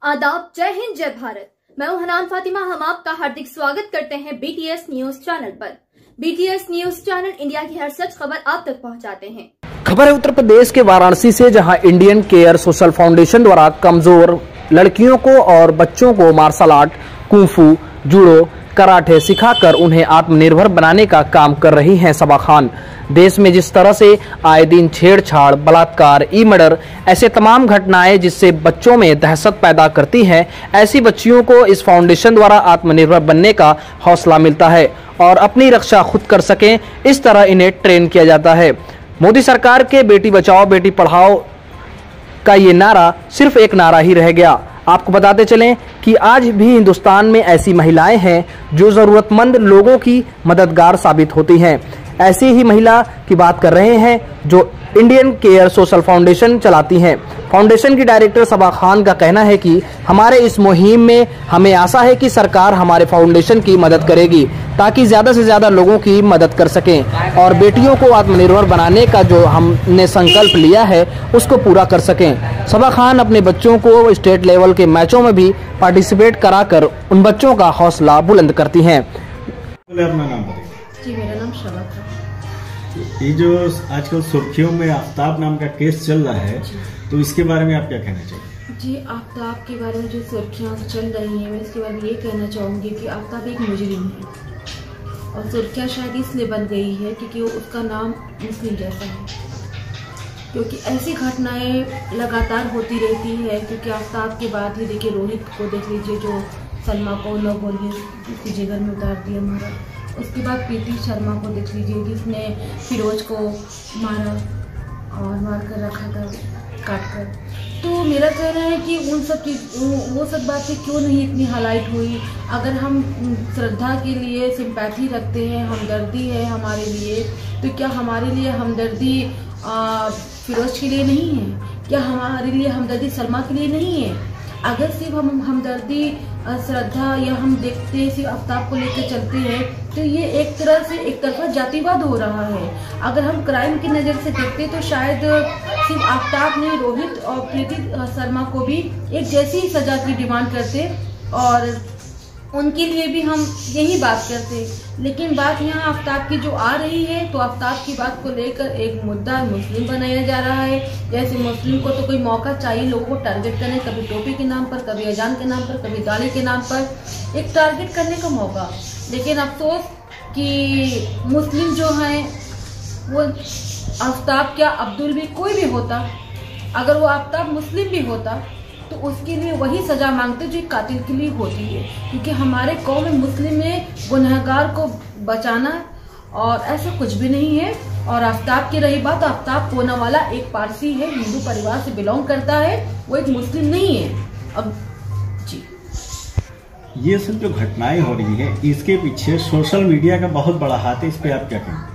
आदाब, जय हिंद, जय भारत। मैं हूं हनान फातिमा। हम आपका हार्दिक स्वागत करते हैं BTS न्यूज चैनल पर। BTS न्यूज चैनल इंडिया की हर सच खबर आप तक पहुंचाते हैं। खबर है उत्तर प्रदेश के वाराणसी से, जहां इंडियन केयर सोशल फाउंडेशन द्वारा कमजोर लड़कियों को और बच्चों को martial art, kung fu, judo, karate सिखाकर उन्हें आत्मनिर्भर बनाने का काम कर रही हैं सबा खान। देश में जिस तरह से आए दिन छेड़छाड़, बलात्कार, ई मर्डर, ऐसे तमाम घटनाएं जिससे बच्चों में दहशत पैदा करती हैं, ऐसी बच्चियों को इस फाउंडेशन द्वारा आत्मनिर्भर बनने का हौसला मिलता है और अपनी रक्षा खुद कर सकें, इस तरह इन्हें ट्रेन किया जाता है। मोदी सरकार के बेटी बचाओ बेटी पढ़ाओ का ये नारा सिर्फ एक नारा ही रह गया। आपको बताते चलें कि आज भी हिंदुस्तान में ऐसी महिलाएं हैं जो जरूरतमंद लोगों की मददगार साबित होती हैं। ऐसी ही महिला की बात कर रहे हैं जो इंडियन केयर सोशल फाउंडेशन चलाती हैं। फाउंडेशन की डायरेक्टर सबा खान का कहना है कि हमारे इस मुहिम में हमें आशा है कि सरकार हमारे फाउंडेशन की मदद करेगी ताकि ज्यादा से ज्यादा लोगों की मदद कर सकें और बेटियों को आत्मनिर्भर बनाने का जो हमने संकल्प लिया है उसको पूरा कर सकें। सबा खान अपने बच्चों को स्टेट लेवल के मैचों में भी पार्टिसिपेट कराकर उन बच्चों का हौसला बुलंद करती हैं। अपना नाम बताइए। जी, मेरा नाम शबा था। ये जो आजकल सुर्खियों में आफ्ताब नाम का केस चल रहा है, तो इसके बारे में आप क्या कहना चाहिए? जी, आफ्ताब के बारे में जो सुर्खियाँ चल रही हैं, मैं इसके बारे में ये कहना चाहूँगी कि आफ्ताब एक मुजरिम है और सुर्खियाँ शायद इसलिए बन गई है क्योंकि उसका नाम मुस्लिम जैसा है, क्योंकि ऐसी घटनाएं लगातार होती रहती है। क्योंकि आफ्ताब के बाद ही देखिए रोहित को देख लीजिए, जो सलमा को लो बोलिए उसकी जिगर में उतार दिया मारा। उसके बाद प्रीति शर्मा को देख लीजिए जिसने फिरोज को मारा और मार कर रखा था काट कर। तो मेरा कहना है कि वो सब बातें क्यों नहीं इतनी हाईलाइट हुई। अगर हम श्रद्धा के लिए सिंपैथी रखते हैं, हमदर्दी है हमारे लिए, तो क्या हमारे लिए हमदर्दी फिरोज के लिए नहीं है? क्या हमारे लिए हमदर्दी सलमा के लिए नहीं है? अगर सिर्फ हम हमदर्दी श्रद्धा या हम देखते हैं सिर्फ आफ्ताब को लेकर चलते हैं तो ये एक तरह से एक तरफा जातिवाद हो रहा है। अगर हम क्राइम की नज़र से देखते तो शायद सिर्फ आफ्ताब नहीं, रोहित और प्रीति शर्मा को भी एक जैसी ही सजा की डिमांड करते और उनके लिए भी हम यही बात करते। लेकिन बात यहाँ आफ्ताब की जो आ रही है तो आफ्ताब की बात को लेकर एक मुद्दा मुस्लिम बनाया जा रहा है। जैसे मुस्लिम को तो कोई मौका चाहिए लोगों को टारगेट करने, कभी टोपी के नाम पर, कभी अजान के नाम पर, कभी गाली के नाम पर, एक टारगेट करने का मौका। लेकिन अफसोस कि मुस्लिम जो हैं वो आफ्ताब क्या अब्दुल भी कोई भी होता, अगर वो आफ्ताब मुस्लिम भी होता तो उसके लिए वही सजा मांगते जो कातिल के लिए होती है। क्योंकि हमारे कौम में मुस्लिम में गुनहगार को बचाना और ऐसा कुछ भी नहीं है। और आफ्ताब की रही बात, आफ्ताब पूनावाला एक पारसी है, हिंदू परिवार से बिलोंग करता है, वो एक मुस्लिम नहीं है। अब जी, ये सब जो घटनाएं हो रही है इसके पीछे सोशल मीडिया का बहुत बड़ा हाथ है, इस पे आप क्या कहेंगे?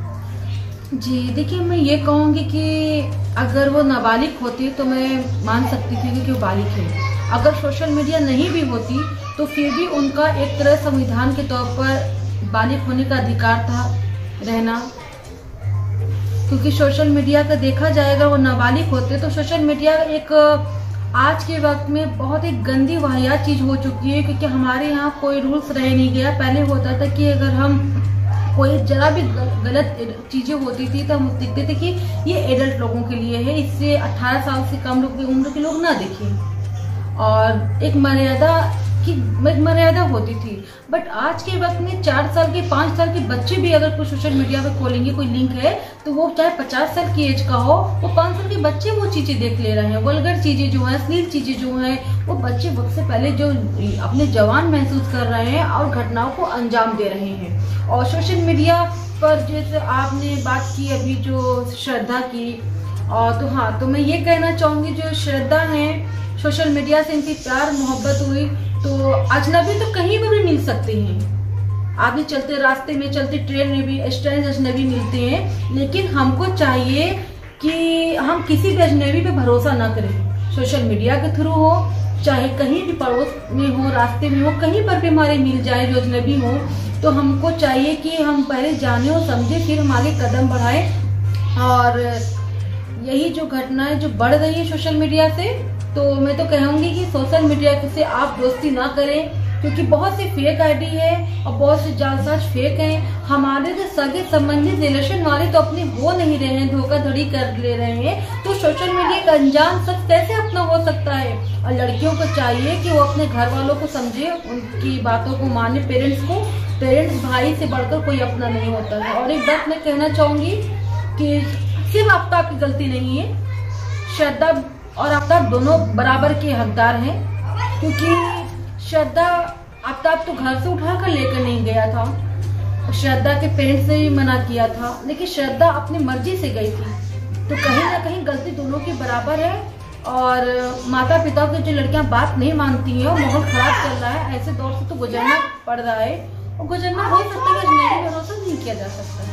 जी देखिए, मैं ये कहूँगी कि अगर वो नाबालिग होती तो मैं मान सकती थी कि वो बालिग है। अगर सोशल मीडिया नहीं भी होती तो फिर भी उनका एक तरह संविधान के तौर पर बालिग होने का अधिकार था रहना। क्योंकि सोशल मीडिया का देखा जाएगा, वो नाबालिग होते तो सोशल मीडिया एक आज के वक्त में बहुत एक गंदी वाहियात चीज़ हो चुकी है। क्योंकि हमारे यहाँ कोई रूल्स रह नहीं गया। पहले होता था कि अगर हम कोई जरा भी गलत चीजें होती थी तो हम देखते थे कि ये एडल्ट लोगों के लिए है, इससे 18 साल से कम उम्र के लोग ना देखें। और एक मर्यादा होती थी। बट आज के वक्त में 4 साल के 5 साल के बच्चे भी अगर कोई सोशल मीडिया पे खोलेंगे, कोई लिंक है तो वो चाहे 50 साल की एज का हो, वो 5 साल के बच्चे वो चीजें देख ले रहे हैं। वल्गर चीजें जो है, अश्लील चीजें जो है, वो बच्चे वक्त से पहले जो अपने जवान महसूस कर रहे हैं और घटनाओं को अंजाम दे रहे हैं। और सोशल मीडिया पर जैसे आपने बात की अभी जो श्रद्धा की, और तो हाँ, तो मैं ये कहना चाहूंगी जो श्रद्धा है, सोशल मीडिया से इनकी प्यार मोहब्बत हुई तो अजनबी तो कहीं पर भी मिल सकते हैं। आपने चलते रास्ते में, चलते ट्रेन में भी स्ट्रेंज अजनबी मिलते हैं। लेकिन हमको चाहिए कि हम किसी भी अजनबी पे भरोसा ना करें। सोशल मीडिया के थ्रू हो, चाहे कहीं भी पड़ोस में हो, रास्ते में हो, कहीं पर भी हमारे मिल जाए जो अजनबी हो, तो हमको चाहिए कि हम पहले जाने और समझे फिर हम आगे कदम बढ़ाएं। और यही जो घटनाएं जो बढ़ रही है सोशल मीडिया से, तो मैं तो कहूंगी कि सोशल मीडिया से आप दोस्ती ना करें, क्योंकि बहुत सी फेक आईडी है और बहुत से जालसाज फेक हैं। हमारे जो सगे संबंधी रिलेशन वाले तो अपने हो नहीं रहे हैं, धोखाधड़ी कर ले रहे हैं, तो सोशल मीडिया का अनजान शख्स कैसे अपना हो सकता है। और लड़कियों को चाहिए कि वो अपने घर वालों को समझे, उनकी बातों को माने, पेरेंट्स भाई से बढ़कर कोई अपना नहीं होता है। और एक बात मैं कहना चाहूंगी कि सिर्फ आफ्ताब की गलती नहीं है, श्रद्धा और आफ्ताब दोनों बराबर के हकदार हैं, क्योंकि श्रद्धा आफ्ताब तो घर से उठा कर लेकर नहीं गया था, श्रद्धा के पेरेंट्स ने भी मना किया था, लेकिन श्रद्धा अपनी मर्जी से गई थी। तो कहीं ना कहीं गलती दोनों की बराबर है। और माता पिता की जो लड़कियां बात नहीं मानती हैं, माहौल खराब चल रहा है, ऐसे दौर से तो गुजरना पड़ रहा है, और गुजरना हो सकता है, अजनबी भरोसा नहीं किया जा सकता है।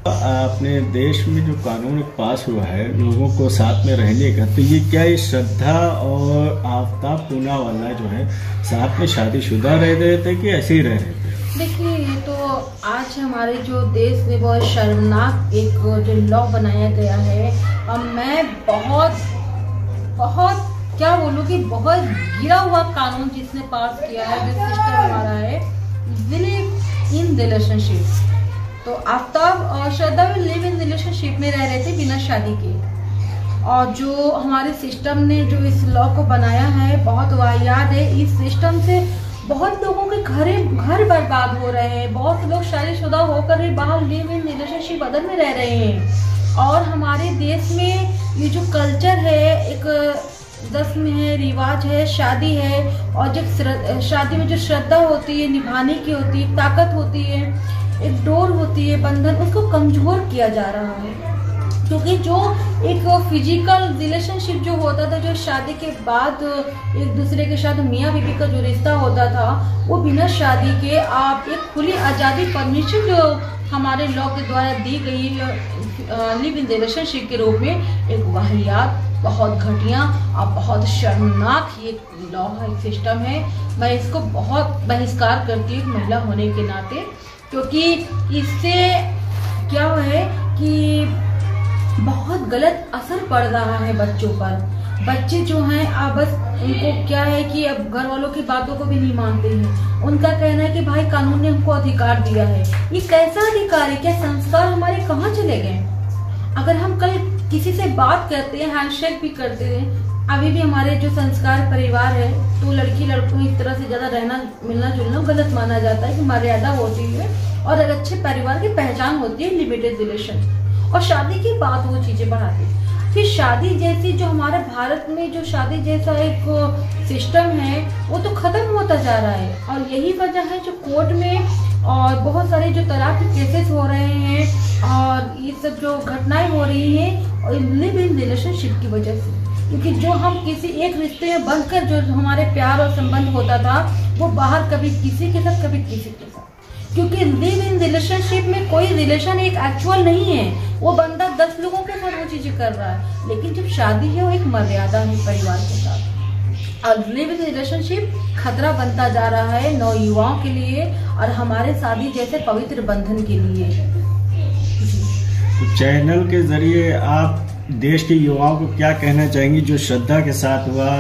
अपने देश में जो कानून पास हुआ है लोगों को साथ में रहने का, तो ये क्या ये श्रद्धा और आफ्ताब पूनावाला जो है साथ में शादीशुदा रह रहे थे कि ऐसे ही रह रहे थे? देखिए, ये तो आज हमारे जो देश में बहुत शर्मनाक एक जो लॉ बनाया गया है, और मैं बहुत क्या बोलूँ कि बहुत गिरा हुआ कानून जिसने पास किया है, जो सिस्टम हमारा है, लिव इन रिलेशनशिप। तो आफ्ताब और श्रद्धा भी लिव इन रिलेशनशिप में रह रहे थे बिना शादी के। और जो हमारे सिस्टम ने जो इस लॉ को बनाया है बहुत वाहियात है। इस सिस्टम से बहुत लोगों के घर बर्बाद हो रहे हैं, बहुत लोग शादीशुदा होकर भी बाहर लिव इन रिलेशनशिप बदल में रह रहे हैं। और हमारे देश में ये जो कल्चर है, एक रस्म है, रिवाज है, शादी है, और जो शादी में जो श्रद्धा होती है, निभाने की होती है, ताकत होती है, एक डोर होती है, बंधन, उसको कमजोर किया जा रहा है। क्योंकि जो एक फिजिकल रिलेशनशिप जो होता था, जो शादी के बाद एक दूसरे के साथ मियाँ बीवी का जो रिश्ता होता था, वो बिना शादी के आप एक खुली आज़ादी परमिशन जो हमारे लॉ के द्वारा दी गई लिव इन रिलेशनशिप के रूप में, एक वाहियात, बहुत घटिया और बहुत शर्मनाक ये लॉ है, सिस्टम है। मैं इसको बहुत बहिष्कार करती हूँ महिला होने के नाते, क्योंकि इससे क्या है कि बहुत गलत असर पड़ रहा है बच्चों पर। बच्चे जो हैं अब बस उनको क्या है कि अब घर वालों की बातों को भी नहीं मानते हैं। उनका कहना है कि भाई कानून ने हमको अधिकार दिया है। ये कैसा अधिकार है? क्या संस्कार हमारे कहाँ चले गए? अगर हम कल किसी से बात करते हैं, हैंडशेक भी करते हैं, अभी भी हमारे जो संस्कार परिवार है, तो लड़की लड़कों इस तरह से ज्यादा रहना, मिलना जुलना गलत माना जाता है, कि मर्यादा होती है और एक अच्छे परिवार की पहचान होती है लिमिटेड रिलेशन। और शादी की बात वो चीजें बढ़ाती है। फिर शादी जैसी जो हमारे भारत में जो शादी जैसा एक सिस्टम है, वो तो खत्म होता जा रहा है। और यही वजह है जो कोर्ट में और बहुत सारे जो तलाक के केसेस हो रहे हैं और ये सब जो घटनाएं हो रही हैं, और लिव इन रिलेशनशिप की वजह से। क्योंकि जो हम किसी एक रिश्ते में बंधकर जो हमारे प्यार और संबंध होता था, वो बाहर कभी किसी के साथ, कभी किसी के साथ। क्योंकि लिव इन रिलेशनशिप में कोई रिलेशन एक एक्चुअल नहीं है, वो बंदा 10 लोगों के साथ वो चीजें कर रहा है। लेकिन जब शादी है, वो एक मर्यादा है परिवार के साथ। और लिव इन रिलेशनशिप खतरा बनता जा रहा है नौयुवाओं के लिए और हमारे शादी जैसे पवित्र बंधन के लिए। तो चैनल के जरिए आप देश के युवाओं को क्या कहना चाहेंगी? जो श्रद्धा के साथ हुआ,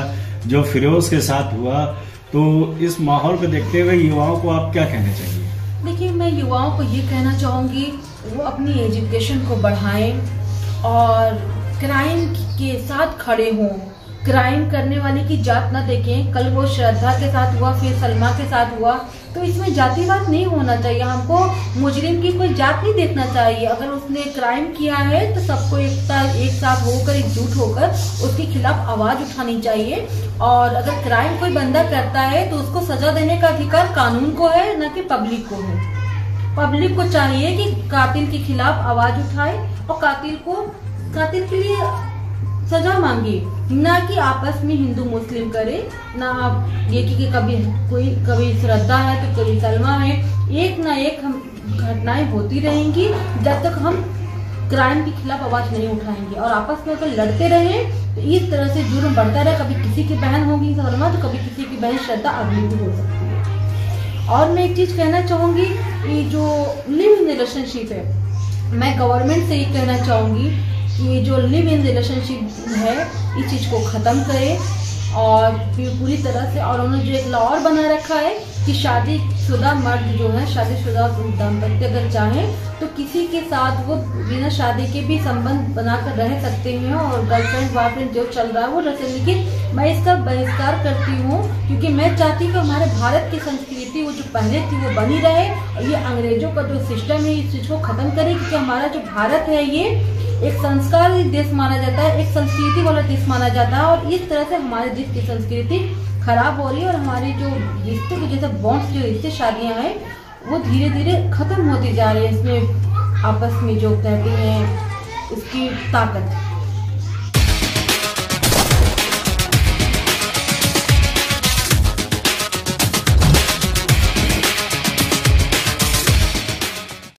जो फिरोज के साथ हुआ, तो इस माहौल को देखते हुए युवाओं को आप क्या कहना चाहेंगे? देखिए, मैं युवाओं को ये कहना चाहूँगी, वो अपनी एजुकेशन को बढ़ाएं और क्राइम के साथ खड़े हों। क्राइम करने वाले की जात ना देखें। कल वो श्रद्धा के साथ हुआ, फिर सलमा के साथ हुआ, तो इसमें जातिवाद नहीं होना चाहिए। हमको मुजरिम की कोई जात नहीं देखना चाहिए। अगर उसने क्राइम किया है तो सबको एक साथ होकर, एकजुट होकर उसके खिलाफ आवाज उठानी चाहिए। और अगर क्राइम कोई बंदा करता है तो उसको सजा देने का अधिकार कानून को है, न कि पब्लिक को है। पब्लिक को चाहिए कि कातिल के खिलाफ आवाज उठाए और कातिल के लिए सजा मांगे, ना कि आपस में हिंदू मुस्लिम करे। ना आप ये कि कभी श्रद्धा है तो कभी सलमा है, एक ना एक हम घटनाएं होती रहेंगी जब तक हम क्राइम के खिलाफ आवाज नहीं उठाएंगे। और आपस में अगर लड़ते रहे तो इस तरह से जुर्म बढ़ता रहे। कभी किसी की बहन होगी सलमा तो कभी किसी की बहन श्रद्धा, अगली भी हो सकती है। और मैं एक चीज कहना चाहूंगी, ये जो लिव इन रिलेशनशिप है, मैं गवर्नमेंट से ये कहना चाहूंगी कि जो लिव इन रिलेशनशिप है इस चीज़ को ख़त्म करे और फिर पूरी तरह से। और उन्होंने जो एक लॉ और बना रखा है कि शादीशुदा मर्द जो है, शादीशुदा दंपति अगर चाहें तो किसी के साथ वो बिना शादी के भी संबंध बनाकर रह सकते हैं और गर्लफ्रेंड बॉयफ्रेंड जो चल रहा है वो रह सकते। लेकिन मैं इसका बहिष्कार करती हूँ क्योंकि मैं चाहती हूँ कि हमारे भारत की संस्कृति वो जो पहले थी वो बनी रहे और ये अंग्रेजों का जो सिस्टम है इस चीज़ को ख़त्म करे, क्योंकि हमारा जो भारत है ये एक संस्कार देश माना जाता है, एक संस्कृति वाला देश माना जाता है। और इस तरह से हमारे देश की संस्कृति खराब हो रही है और हमारे जो रिश्ते के जैसे बॉन्ड्स जो रिश्ते शादियां हैं वो धीरे धीरे खत्म होती जा रही है। इसमें आपस में जो कहते हैं उसकी ताकत